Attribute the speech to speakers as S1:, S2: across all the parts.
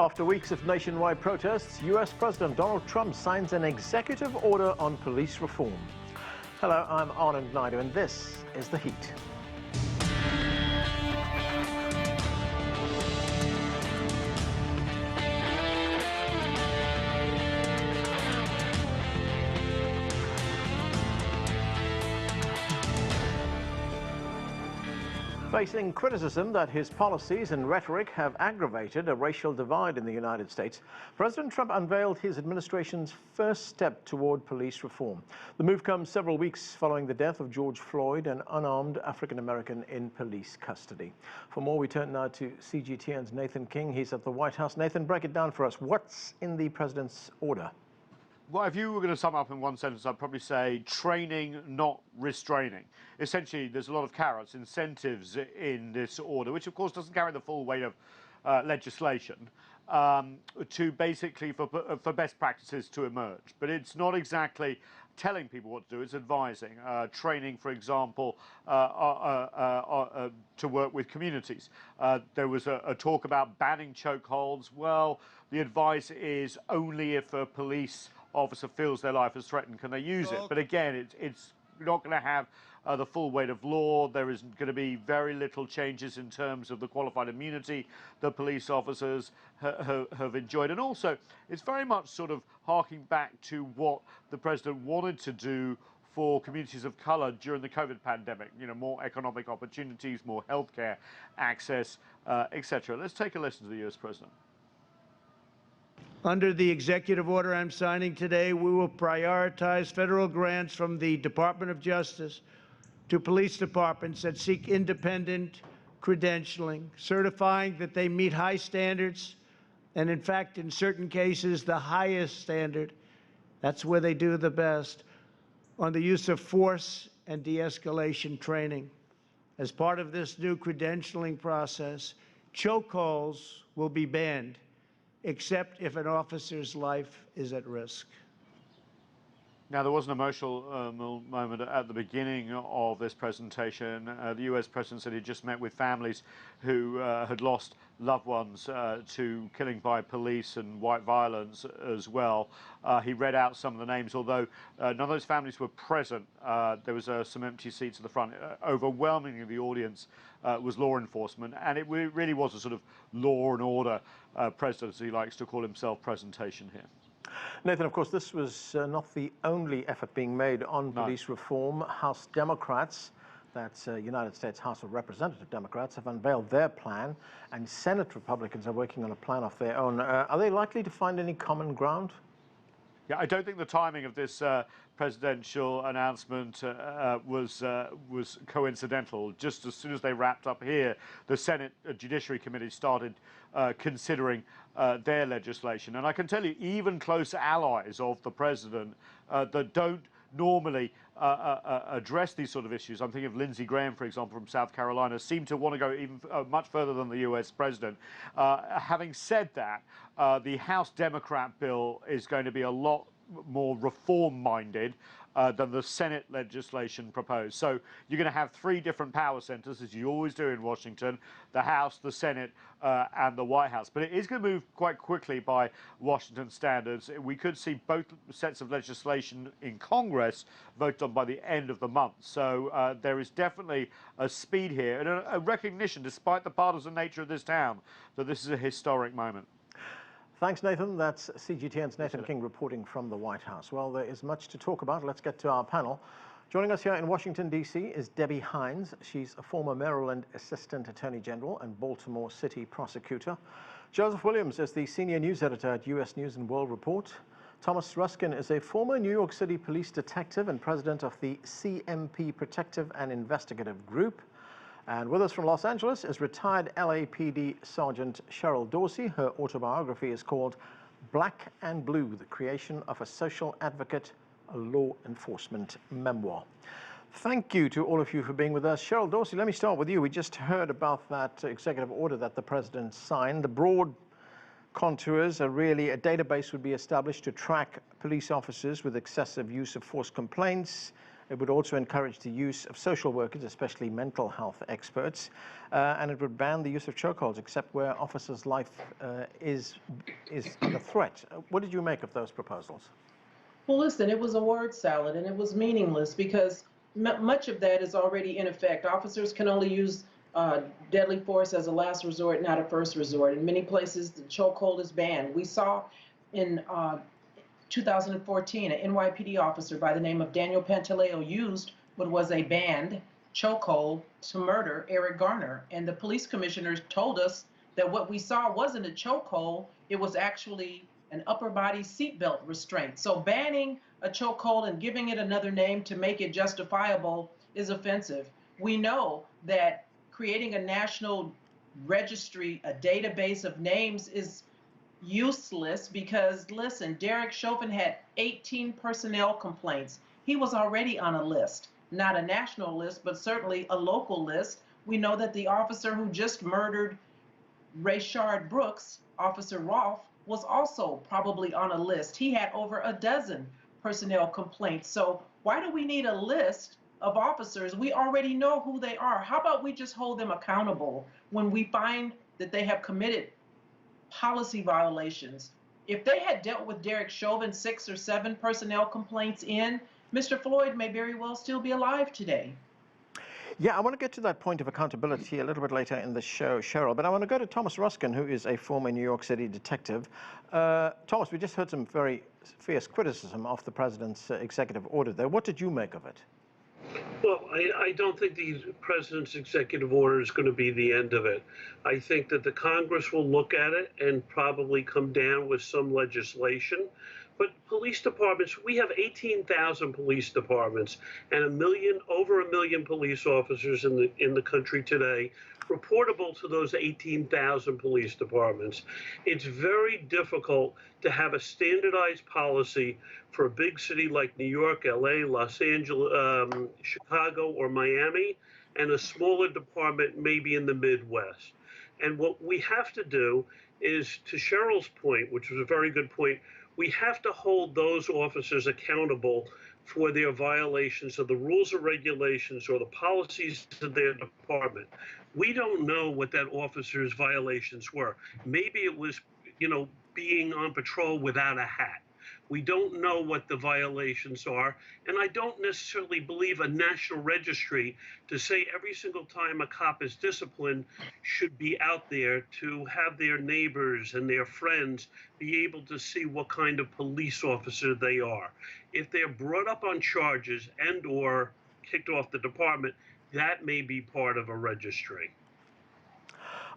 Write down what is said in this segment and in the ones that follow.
S1: After weeks of nationwide protests, U.S. President Donald Trump signs an executive order on police reform. Hello, I'm Anand Naidu, and this is The Heat. Facing criticism that his policies and rhetoric have aggravated a racial divide in the United States, President Trump unveiled his administration's first step toward police reform. The move comes several weeks following the death of George Floyd, an unarmed African-American in police custody. For more, we turn now to CGTN's Nathan King. He's at the White House. Nathan, break it down for us. What's in the president's order?
S2: Well, if you were going to sum up in one sentence, I'd probably say training, not restraining. Essentially, there's a lot of carrots, incentives in this order, which of course doesn't carry the full weight of legislation, to basically for best practices to emerge. But it's not exactly telling people what to do, it's advising. Training, for example, to work with communities. There was a talk about banning chokeholds. Well, the advice is only if a police officer feels their life is threatened can they use it. But again, it's not going to have the full weight of law. There is going to be very little changes in terms of the qualified immunity that police officers have enjoyed. And also, it's very much sort of harking back to what the president wanted to do for communities of color during the COVID pandemic. You know, more economic opportunities, more healthcare access, etc. Let's take a listen to the U.S. president.
S3: Under the executive order I'm signing today, we will prioritize federal grants from the Department of Justice to police departments that seek independent credentialing, certifying that they meet high standards, and in fact, in certain cases, the highest standard. That's where they do the best, on the use of force and de-escalation training. As part of this new credentialing process, chokeholds will be banned, except if an officer's life is at risk.
S2: Now, there was an emotional moment at the beginning of this presentation. The U.S. president said he just met with families who had lost loved ones to killing by police and white violence as well. He read out some of the names, although none of those families were present. There was some empty seats at the front. Overwhelmingly, the audience was law enforcement, and it really was a sort of law and order president, as he likes to call himself, presentation here.
S1: Nathan, of course, this was not the only effort being made on police reform. House Democrats, that's United States House of Representative Democrats, have unveiled their plan, and Senate Republicans are working on a plan of their own. Are they likely to find any common ground?
S2: Yeah, I don't think the timing of this presidential announcement was coincidental. Just as soon as they wrapped up here, the Senate Judiciary Committee started considering their legislation. And I can tell you, even close allies of the president that don't normally address these sort of issues, I'm thinking of Lindsey Graham, for example, from South Carolina, seem to want to go even much further than the U.S. president. Having said that, the House Democrat bill is going to be a lot more reform-minded than the Senate legislation proposed. So you're going to have three different power centers, as you always do in Washington: the House, the Senate, and the White House. But it is going to move quite quickly by Washington standards. We could see both sets of legislation in Congress voted on by the end of the month. So there is definitely a speed here and a recognition, despite the partisan nature of this town, that this is a historic moment.
S1: Thanks, Nathan. That's CGTN's Nathan King reporting from the White House. Well, there is much to talk about. Let's get to our panel. Joining us here in Washington, D.C. is Debbie Hines. She's a former Maryland Assistant Attorney General and Baltimore City Prosecutor. Joseph Williams is the Senior News Editor at U.S. News and World Report. Thomas Ruskin is a former New York City Police Detective and President of the CMP Protective and Investigative Group. And with us from Los Angeles is retired LAPD Sergeant Cheryl Dorsey. Her autobiography is called Black and Blue: The Creation of a Social Advocate, a Law Enforcement Memoir. Thank you to all of you for being with us. Cheryl Dorsey, let me start with you. We just heard about that executive order that the president signed. The broad contours are really a database would be established to track police officers with excessive use of force complaints. It would also encourage the use of social workers, especially mental health experts, and it would ban the use of chokeholds, except where officers' life is under threat. What did you make of those proposals?
S4: Well, listen, it was a word salad and it was meaningless because much of that is already in effect. Officers can only use deadly force as a last resort, not a first resort. In many places, the chokehold is banned. We saw in 2014, an NYPD officer by the name of Daniel Pantaleo used what was a banned chokehold to murder Eric Garner. And the police commissioners told us that what we saw wasn't a chokehold, it was actually an upper body seatbelt restraint. So banning a chokehold and giving it another name to make it justifiable is offensive. We know that creating a national registry, a database of names is useless because, listen, Derek Chauvin had 18 personnel complaints. He was already on a list, not a national list, but certainly a local list. We know that the officer who just murdered Rayshard Brooks, Officer Rolfe, was also probably on a list. He had over a dozen personnel complaints. So why do we need a list of officers? We already know who they are. How about we just hold them accountable when we find that they have committed policy violations? If they had dealt with Derek Chauvin 6 or 7 personnel complaints in, Mr. Floyd may very well still be alive today.
S1: Yeah, I want to get to that point of accountability a little bit later in the show, Cheryl, but I want to go to Thomas Ruskin, who is a former New York City detective. Thomas, we just heard some very fierce criticism of the president's executive order there. What did you make of it?
S5: Well, I don't think the president's executive order is going to be the end of it. I think that the Congress will look at it and probably come down with some legislation. But police departments, we have 18,000 police departments and over a million police officers in the country today, reportable to those 18,000 police departments. It's very difficult to have a standardized policy for a big city like New York, LA, Los Angeles, Chicago, or Miami, and a smaller department maybe in the Midwest. And what we have to do is, to Cheryl's point, which was a very good point, we have to hold those officers accountable for their violations of the rules or regulations or the policies of their department. We don't know what that officer's violations were. Maybe it was, being on patrol without a hat. We don't know what the violations are, and I don't necessarily believe a national registry to say every single time a cop is disciplined should be out there to have their neighbors and their friends be able to see what kind of police officer they are. If they're brought up on charges and or kicked off the department, that may be part of a registry.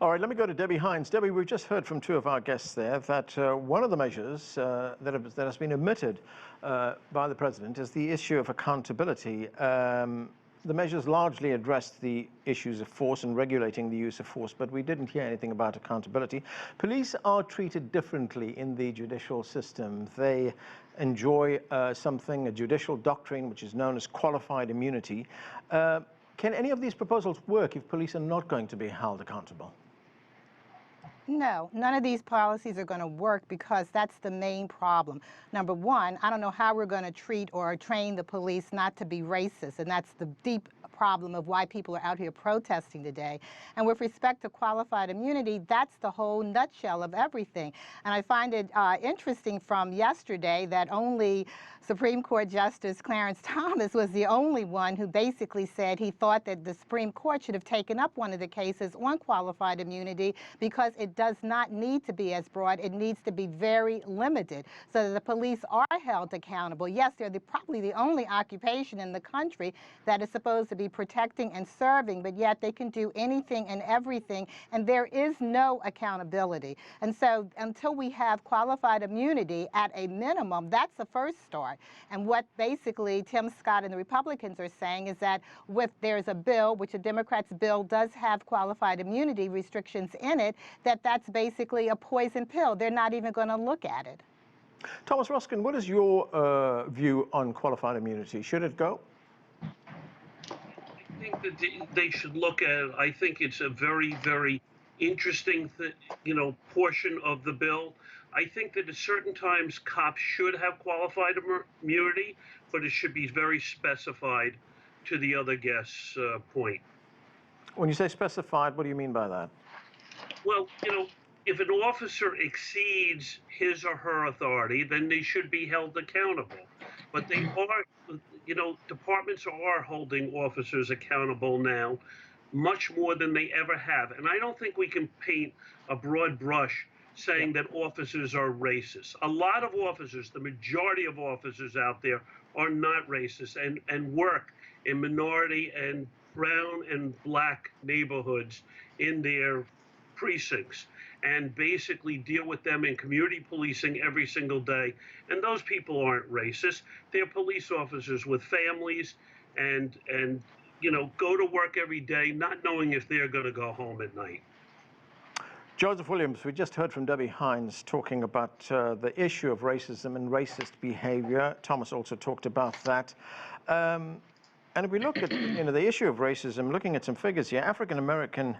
S1: All right, let me go to Debbie Hines. Debbie, we've just heard from two of our guests there that one of the measures that has been omitted by the president is the issue of accountability. The measures largely addressed the issues of force and regulating the use of force, but we didn't hear anything about accountability. Police are treated differently in the judicial system. They enjoy a judicial doctrine, which is known as qualified immunity. Can any of these proposals work if police are not going to be held accountable?
S6: No, none of these policies are going to work because that's the main problem. Number one, I don't know how we're going to treat or train the police not to be racist, and that's the deep problem of why people are out here protesting today. And with respect to qualified immunity, that's the whole nutshell of everything. And I find it interesting from yesterday that only Supreme Court Justice Clarence Thomas was the only one who basically said he thought that the Supreme Court should have taken up one of the cases on qualified immunity because it does not need to be as broad. It needs to be very limited so that the police are held accountable. Yes, they're probably the only occupation in the country that is supposed to be protecting and serving, but yet they can do anything and everything, and there is no accountability. And so until we have qualified immunity at a minimum, that's the first start. And what basically Tim Scott and the Republicans are saying is that there's a bill, which a Democrats' bill does have qualified immunity restrictions in it, that's basically a poison pill. They're not even going to look at it.
S1: Thomas Ruskin, what is your view on qualified immunity? Should it go?
S5: I think that they should look at it. I think it's a very, very interesting, portion of the bill. I think that at certain times cops should have qualified immunity, but it should be very specified to the other guest's point.
S1: When you say specified, what do you mean by that?
S5: Well, if an officer exceeds his or her authority, then they should be held accountable. But they are, departments are holding officers accountable now much more than they ever have. And I don't think we can paint a broad brush saying that officers are racist. A lot of officers, the majority of officers out there, are not racist and work in minority and brown and black neighborhoods in their precincts and basically deal with them in community policing every single day. And those people aren't racist. They're police officers with families and go to work every day not knowing if they're going to go home at night.
S1: Joseph Williams, we just heard from Debbie Hines talking about the issue of racism and racist behavior. Thomas also talked about that. And if we look at the issue of racism, looking at some figures here, African Americans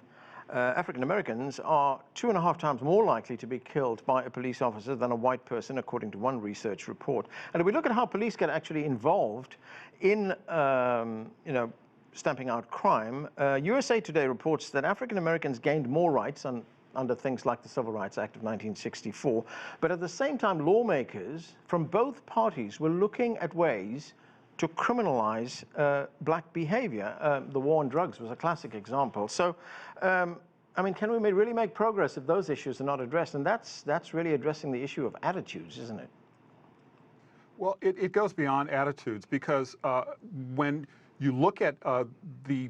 S1: are 2.5 times more likely to be killed by a police officer than a white person, according to one research report. And if we look at how police get actually involved in, stamping out crime, USA Today reports that African Americans gained more rights under things like the Civil Rights Act of 1964. But at the same time, lawmakers from both parties were looking at ways to criminalize black behavior. The war on drugs was a classic example. So, can we really make progress if those issues are not addressed? And that's really addressing the issue of attitudes, isn't it?
S7: Well, it goes beyond attitudes, because when you look at the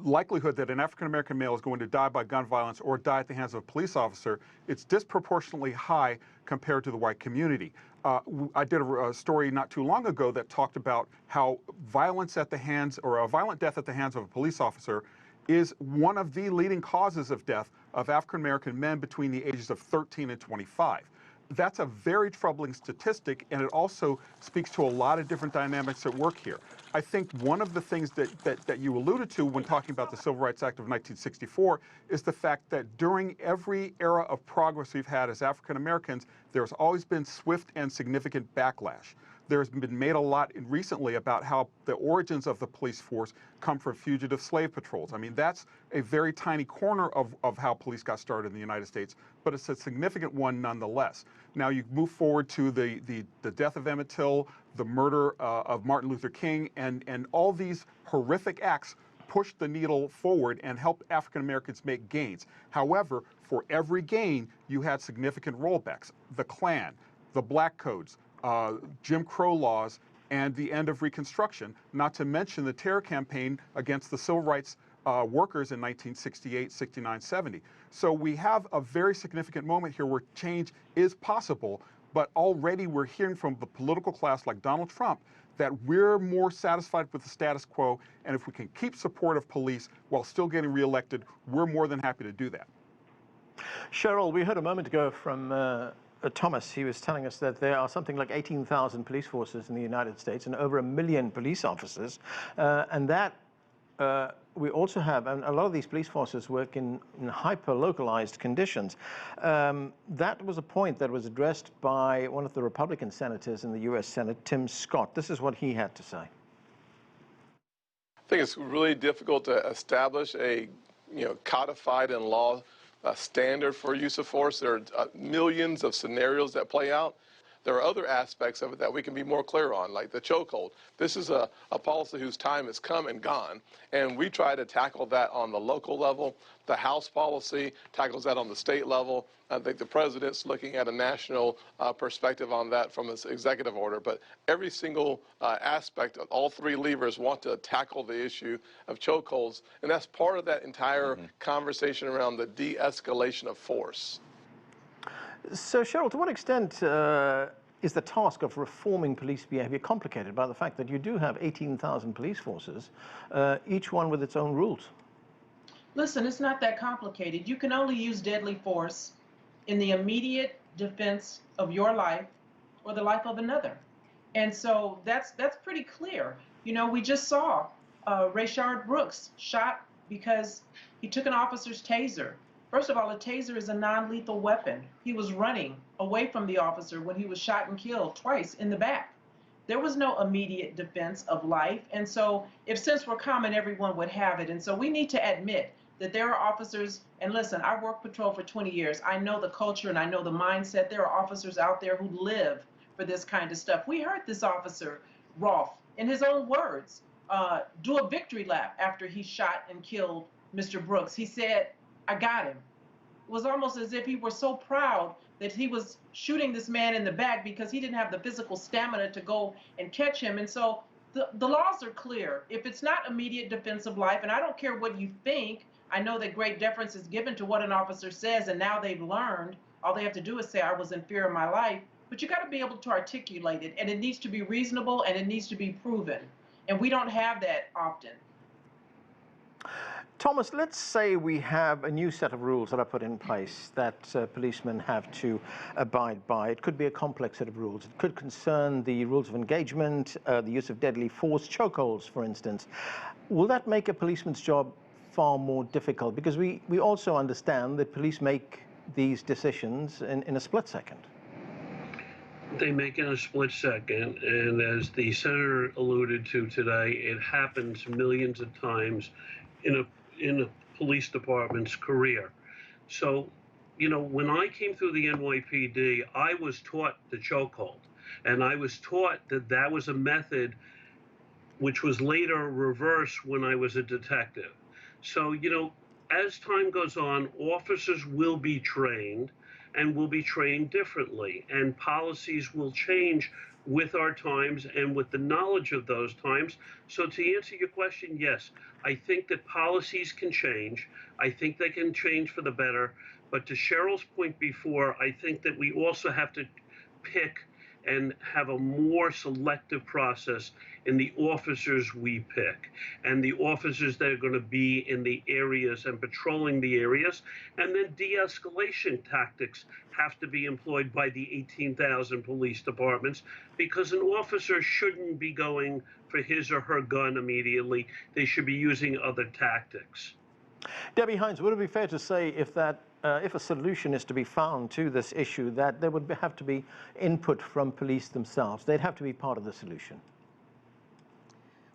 S7: likelihood that an African-American male is going to die by gun violence or die at the hands of a police officer, it's disproportionately high compared to the white community. I did a story not too long ago that talked about how violence at the hands, or a violent death at the hands of a police officer, is one of the leading causes of death of African-American men between the ages of 13 and 25. That's a very troubling statistic, and it also speaks to a lot of different dynamics at work here. I think one of the things that you alluded to when talking about the Civil Rights Act of 1964 is the fact that during every era of progress we've had as African Americans, there's always been swift and significant backlash. There's been made a lot recently about how the origins of the police force come from fugitive slave patrols. I mean, that's a very tiny corner of how police got started in the United States, but it's a significant one nonetheless. Now you move forward to the death of Emmett Till, the murder of Martin Luther King, and all these horrific acts pushed the needle forward and helped African Americans make gains. However, for every gain, you had significant rollbacks. The Klan, the Black Codes, Jim Crow laws, and the end of Reconstruction, not to mention the terror campaign against the civil rights workers in 1968, 69, 70. So we have a very significant moment here where change is possible, but already we're hearing from the political class like Donald Trump that we're more satisfied with the status quo, and if we can keep support of police while still getting reelected, we're more than happy to do that.
S1: Cheryl, we heard a moment ago from Thomas. He was telling us that there are something like 18,000 police forces in the United States and over 1 million police officers, and that we also have, and a lot of these police forces work in hyper-localized conditions. That was a point that was addressed by one of the Republican senators in the U.S. Senate, Tim Scott. This is what he had to say.
S8: I think it's really difficult to establish a codified in law standard for use of force. There are millions of scenarios that play out. There are other aspects of it that we can be more clear on, like the chokehold. This is a policy whose time has come and gone, and we try to tackle that on the local level. The House policy tackles that on the state level. I think the president's looking at a national perspective on that from his executive order. But every single aspect of all three levers want to tackle the issue of chokeholds, and that's part of that entire conversation around the de-escalation of force.
S1: So, Cheryl, to what extent is the task of reforming police behavior complicated by the fact that you do have 18,000 police forces, each one with its own rules?
S4: Listen, it's not that complicated. You can only use deadly force in the immediate defense of your life or the life of another. And so that's pretty clear. You know, we just saw Rayshard Brooks shot because he took an officer's taser. First of all, a taser is a non-lethal weapon. He was running away from the officer when he was shot and killed twice in the back. there was no immediate defense of life. And so if sense were common, everyone would have it. And so we need to admit that there are officers, and listen, I worked patrol for 20 years. I know the culture and I know the mindset. There are officers out there who live for this kind of stuff. We heard this officer, Rolfe, in his own words, do a victory lap after he shot and killed Mr. Brooks. He said, I got him. It was almost as if he were so proud that he was shooting this man in the back because he didn't have the physical stamina to go and catch him. And so the laws are clear. If it's not immediate defense of life, and I don't care what you think, I know that great deference is given to what an officer says, and now they've learned, all they have to do is say, I was in fear of my life, but you got to be able to articulate it, and it needs to be reasonable, and it needs to be proven. And we don't have that often.
S1: Thomas, let's say we have a new set of rules that are put in place that policemen have to abide by. It could be a complex set of rules. It could concern the rules of engagement, the use of deadly force, chokeholds, for instance. Will that make a policeman's job far more difficult? Because we also understand that police make these decisions in a split second.
S5: They make it in a split second, and as the senator alluded to today, it happens millions of times in a police department's career. So, you know, when I came through the NYPD, I was taught the chokehold, and I was taught that that was a method which was later reversed when I was a detective. So, you know, as time goes on, officers will be trained and will be trained differently, and policies will change with our times and with the knowledge of those times. So to answer your question, yes, I think that policies can change. I think they can change for the better. But to Cheryl's point before, I think that we also have to pick and have a more selective process in the officers we pick, and the officers that are going to be in the areas and patrolling the areas. And then de-escalation tactics have to be employed by the 18,000 police departments, because an officer shouldn't be going for his or her gun immediately. They should be using other tactics.
S1: Debbie Hines, would it be fair to say if a solution is to be found to this issue, that there would have to be input from police themselves? They'd have to be part of the solution.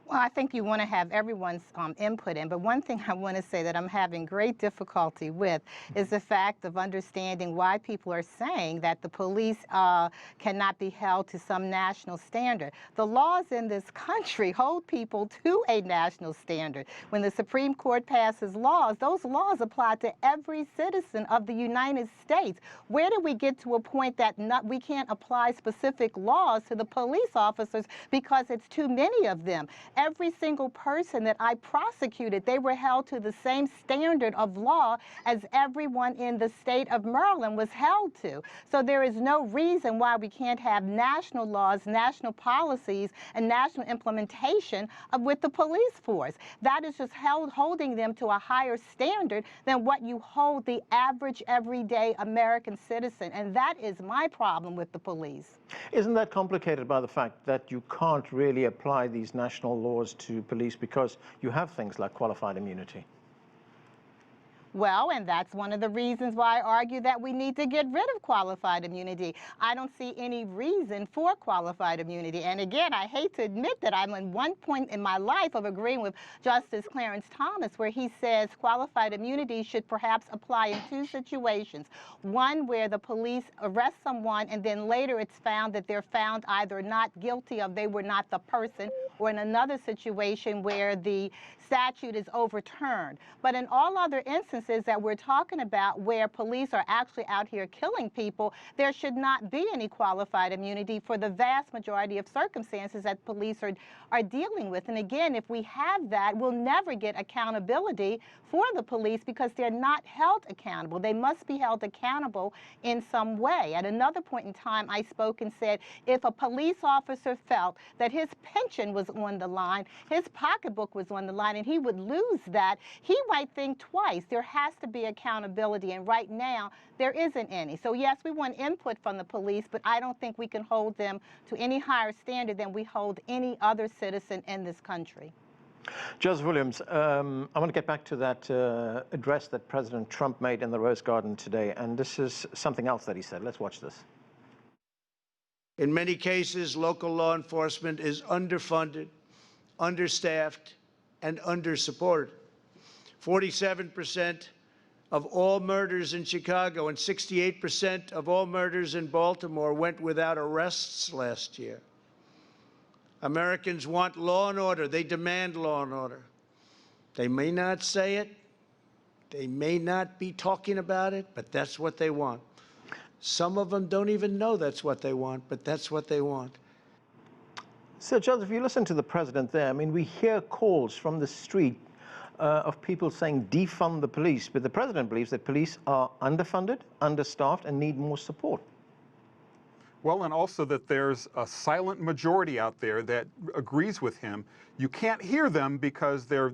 S6: Well, I think you want to have everyone's input in, but one thing I want to say that I'm having great difficulty with is the fact of understanding why people are saying that the police cannot be held to some national standard. The laws in this country hold people to a national standard. When the Supreme Court passes laws, those laws apply to every citizen of the United States. Where do we get to a point that we can't apply specific laws to the police officers because it's too many of them? Every single person that I prosecuted, they were held to the same standard of law as everyone in the state of Maryland was held to. So there is no reason why we can't have national laws, national policies, and national implementation with the police force. That is just holding them to a higher standard than what you hold the average everyday American citizen. And that is my problem with the police.
S1: Isn't that complicated by the fact that you can't really apply these national laws to police because you have things like qualified immunity?
S6: Well, and that's one of the reasons why I argue that we need to get rid of qualified immunity. I don't see any reason for qualified immunity. And again, I hate to admit that I'm at one point in my life of agreeing with Justice Clarence Thomas, where he says qualified immunity should perhaps apply in two situations. One where the police arrest someone and then later it's found that they're found either not guilty of they were not the person, or in another situation where the statute is overturned. But in all other instances that we're talking about where police are actually out here killing people, there should not be any qualified immunity for the vast majority of circumstances that police are dealing with. And again, if we have that, we'll never get accountability for the police because they're not held accountable. They must be held accountable in some way. At another point in time, I spoke and said, if a police officer felt that his pension was on the line, his pocketbook was on the line, and he would lose that, he might think twice. There has to be accountability, and right now, there isn't any. So yes, we want input from the police, but I don't think we can hold them to any higher standard than we hold any other citizen in this country.
S1: Joseph Williams, I want to get back to that address that President Trump made in the Rose Garden today, and this is something else that he said. Let's watch this.
S3: In many cases, local law enforcement is underfunded, understaffed, and undersupported. 47% of all murders in Chicago and 68% of all murders in Baltimore went without arrests last year. Americans want law and order. They demand law and order. They may not say it. They may not be talking about it, but that's what they want. Some of them don't even know that's what they want, but that's what they want.
S1: So, Charles, if you listen to the president there, I mean, we hear calls from the street of people saying defund the police, but the president believes that police are underfunded, understaffed, and need more support.
S7: Well, and also that there's a silent majority out there that agrees with him. You can't hear them because they're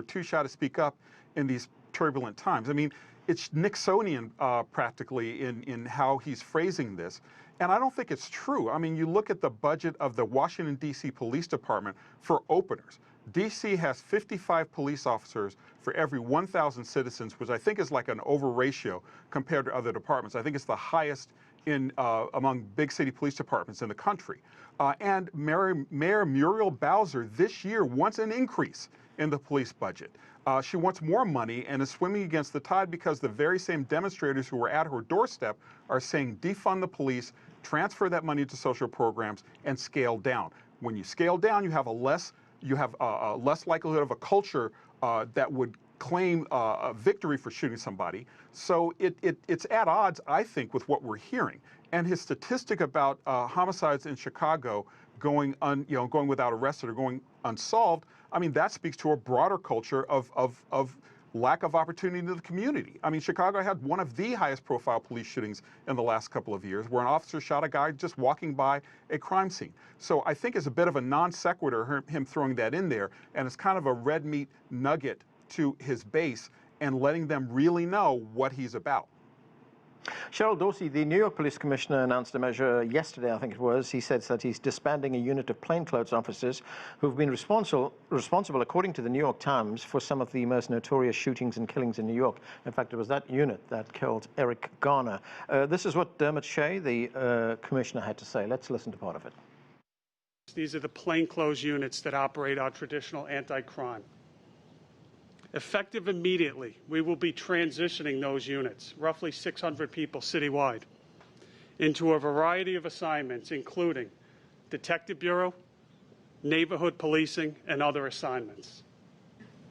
S7: too shy to speak up in these turbulent times. I mean, it's Nixonian practically in how he's phrasing this. And I don't think it's true. I mean, you look at the budget of the Washington, D.C. Police Department for openers. D.C. has 55 police officers for every 1,000 citizens, which I think is like an over ratio compared to other departments. I think it's the highest in among big city police departments in the country. And Mayor Muriel Bowser this year wants an increase in the police budget. She wants more money and is swimming against the tide because the very same demonstrators who were at her doorstep are saying defund the police, transfer that money to social programs, and scale down. When you scale down, you have a less likelihood of a culture that would claim a victory for shooting somebody. So it's at odds, I think, with what we're hearing. And his statistic about homicides in Chicago going without arrest or going unsolved, I mean, that speaks to a broader culture of lack of opportunity in the community. I mean, Chicago had one of the highest profile police shootings in the last couple of years, where an officer shot a guy just walking by a crime scene. So I think it's a bit of a non sequitur, him throwing that in there, and it's kind of a red meat nugget to his base and letting them really know what he's about.
S1: Cheryl, Dorsey, the New York Police Commissioner, announced a measure yesterday, I think it was. He said that he's disbanding a unit of plainclothes officers who've been responsible, according to the New York Times, for some of the most notorious shootings and killings in New York. In fact, it was that unit that killed Eric Garner. This is what Dermot Shea, the commissioner, had to say. Let's listen to part of it.
S9: These are the plainclothes units that operate our traditional anti-crime. Effective immediately, we will be transitioning those units, roughly 600 people citywide, into a variety of assignments, including Detective Bureau, neighborhood policing, and other assignments.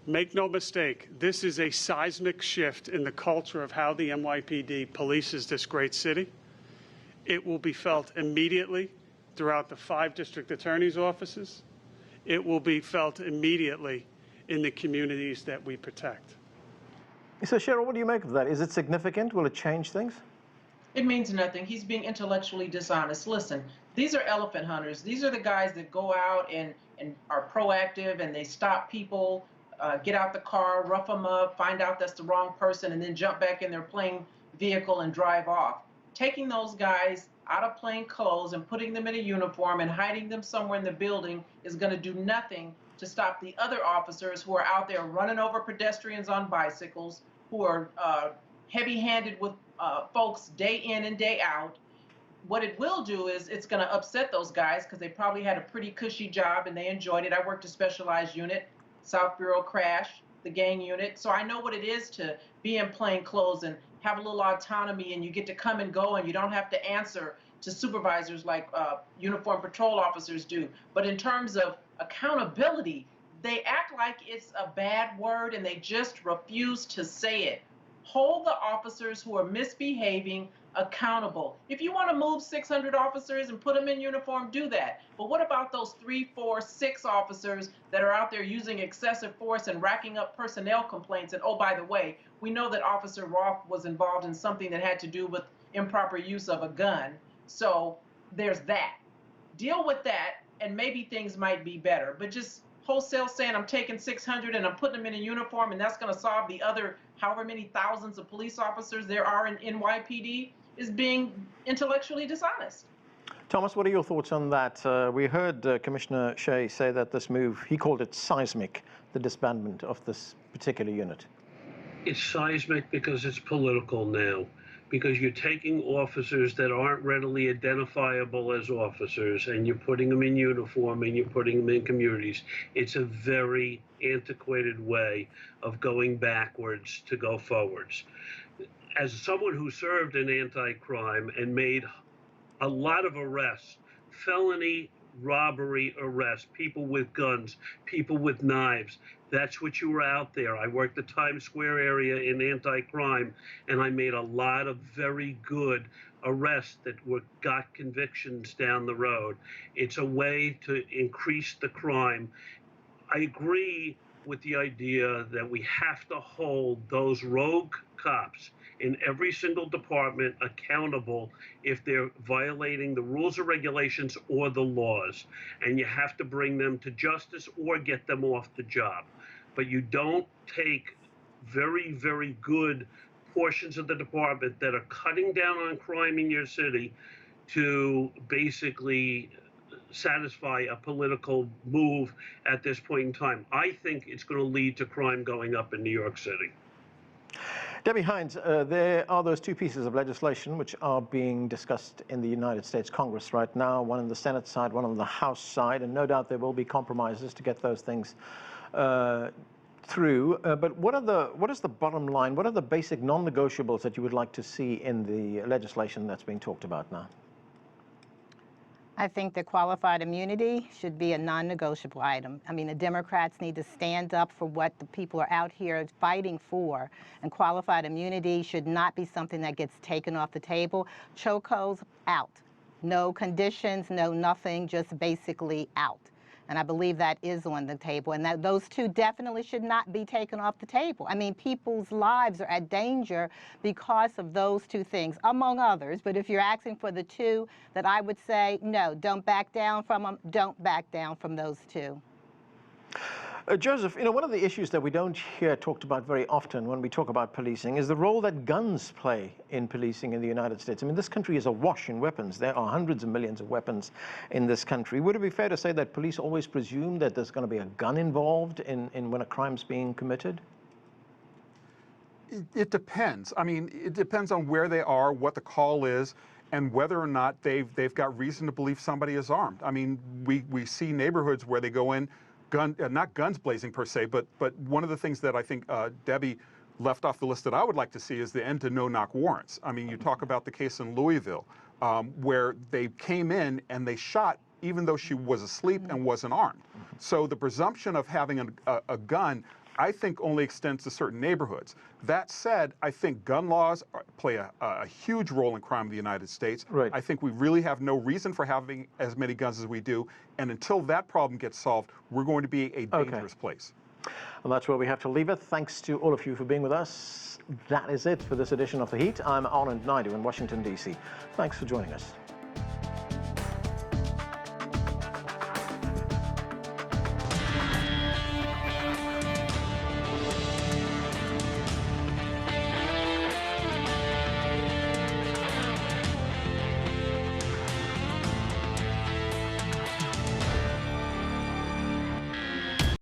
S9: Make no mistake, this is a seismic shift in the culture of how the NYPD polices this great city. It will be felt immediately throughout the 5 district attorneys' offices. It will be felt immediately in the communities that we protect.
S1: So, Cheryl, what do you make of that? Is it significant? Will it change things?
S4: It means nothing. He's being intellectually dishonest. Listen, these are elephant hunters. These are the guys that go out and are proactive, and they stop people, get out the car, rough them up, find out that's the wrong person, and then jump back in their plane vehicle and drive off. Taking those guys out of plain clothes and putting them in a uniform and hiding them somewhere in the building is going to do nothing to stop the other officers who are out there running over pedestrians on bicycles, who are heavy-handed with folks day in and day out. What it will do is it's going to upset those guys because they probably had a pretty cushy job and they enjoyed it. I worked a specialized unit, South Bureau Crash, the gang unit, so I know what it is to be in plain clothes and have a little autonomy, and you get to come and go and you don't have to answer to supervisors like uniformed patrol officers do. But in terms of accountability, they act like it's a bad word and they just refuse to say it. Hold the officers who are misbehaving accountable. If you want to move 600 officers and put them in uniform, do that. But what about those 3, 4, 6 officers that are out there using excessive force and racking up personnel complaints? And oh, by the way, we know that Officer Roth was involved in something that had to do with improper use of a gun. So there's that. Deal with that, and maybe things might be better. But just wholesale saying I'm taking 600 and I'm putting them in a uniform and that's going to solve the other however many thousands of police officers there are in NYPD is being intellectually dishonest.
S1: Thomas, what are your thoughts on that? We heard Commissioner Shea say that this move, he called it seismic, the disbandment of this particular unit.
S5: It's seismic because it's political now. because you're taking officers that aren't readily identifiable as officers and you're putting them in uniform and you're putting them in communities. It's a very antiquated way of going backwards to go forwards. As someone who served in anti-crime and made a lot of arrests, felony robbery arrests, people with guns, people with knives. That's what you were out there. I worked the Times Square area in anti-crime, and I made a lot of very good arrests that got convictions down the road. It's a way to increase the crime. I agree with the idea that we have to hold those rogue cops in every single department accountable if they're violating the rules or regulations or the laws. And you have to bring them to justice or get them off the job. But you don't take very, very good portions of the department that are cutting down on crime in your city to basically satisfy a political move at this point in time. I think it's going to lead to crime going up in New York City.
S1: Debbie Hines, there are those two pieces of legislation which are being discussed in the United States Congress right now, one on the Senate side, one on the House side, and no doubt there will be compromises to get those things through. But what is the bottom line? What are the basic non-negotiables that you would like to see in the legislation that's being talked about now?
S6: I think that qualified immunity should be a non-negotiable item. I mean, the Democrats need to stand up for what the people are out here fighting for, and qualified immunity should not be something that gets taken off the table. Chokeholds, out. No conditions, no nothing, just basically out. And I believe that is on the table, and that those two definitely should not be taken off the table. I mean, people's lives are at danger because of those two things, among others. But if you're asking for the two that I would say, no, don't back down from them, don't back down from those two.
S1: Joseph, one of the issues that we don't hear talked about very often when we talk about policing is the role that guns play in policing in the United States. I mean, this country is awash in weapons. There are hundreds of millions of weapons in this country. Would it be fair to say that police always presume that there's going to be a gun involved in when a crime's being committed?
S7: It depends. I mean, it depends on where they are, what the call is, and whether or not they've got reason to believe somebody is armed. I mean, we see neighborhoods where they go in, not guns blazing per se, but one of the things that I think Debbie left off the list that I would like to see is the end to no-knock warrants. I mean, you talk about the case in Louisville where they came in and they shot even though she was asleep and wasn't armed. So the presumption of having a gun, I think, only extends to certain neighborhoods. That said, I think gun laws play a huge role in crime in the United States.
S1: Right.
S7: I think we really have no reason for having as many guns as we do. And until that problem gets solved, we're going to be a dangerous place.
S1: Well, that's where we have to leave it. Thanks to all of you for being with us. That is it for this edition of The Heat. I'm Anand Naidu in Washington, D.C. Thanks for joining us.